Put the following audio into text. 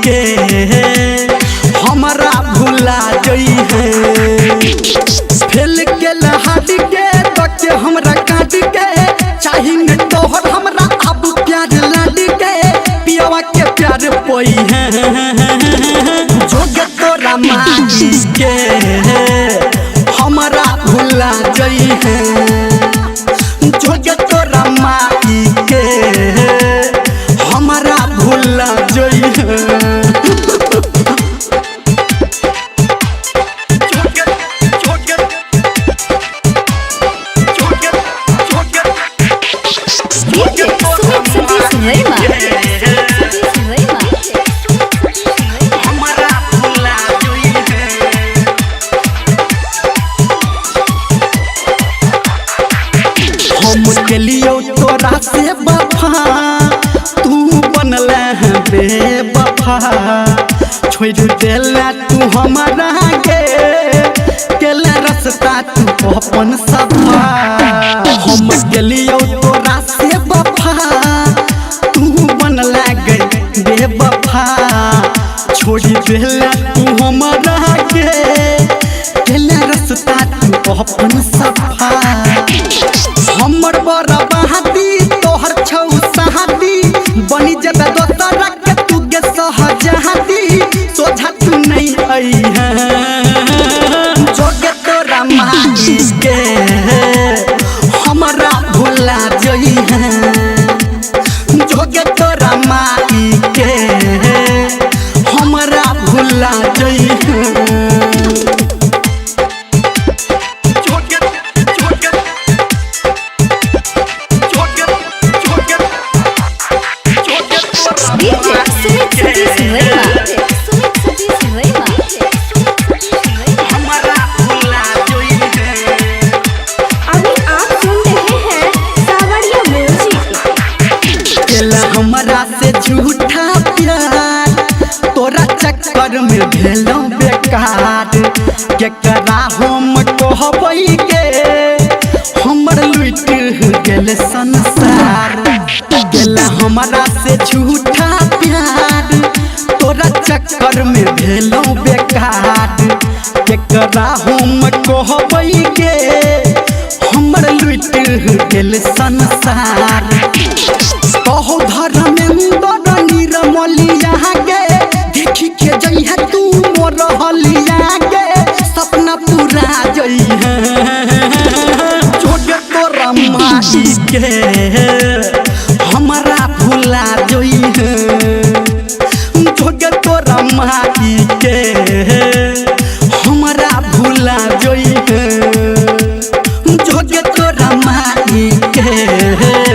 के हमरा भुला जई है फेल के लहाट के तके हमरा काट के चाही न तोहर हमरा अब प्यार लाड के पियावा के प्यार पोई है जोग तोरा माई के हमरा भुला जई है जोग तोरा माई के हमरा भुला जई है हम के लियो तोरा से वफा तू बनले है बेवफा छोड़ देला तू हमारा के केला रास्ता तू अपन सफा हम के लियो तोरा से वफा तू बनले गई बेवफा छोड़ देला तू हमारा के केला रास्ता तू अपन सफा हमर बड़ा बहादी तोहर छौ सहादी बनी जब दोसरा के तू गे सहजहादी सोझा तू नहीं आई है जोगे तोरा माई के हमरा भुला जई है जोगे तोरा माई के हमरा भुला जई है हमरा से झूठा प्यार तोरा चक्कर में भेलौ बेकार केकरा हम कहबै के हमर लुट गेल संसार गेला हमरा से झूठा प्यार तोरा चक्कर में भेलौ बेकार केकरा हम कहबै के हमर लुट गेल संसार कहो धर्मेंद्र निर्मलिया के देखी के जई है तू मोर हलिया के सपना पूरा जई है जोग तोरा माई के हमरा भुला जई है जोग तोरा माई के हमरा भुला जई है जोग तोरा माई के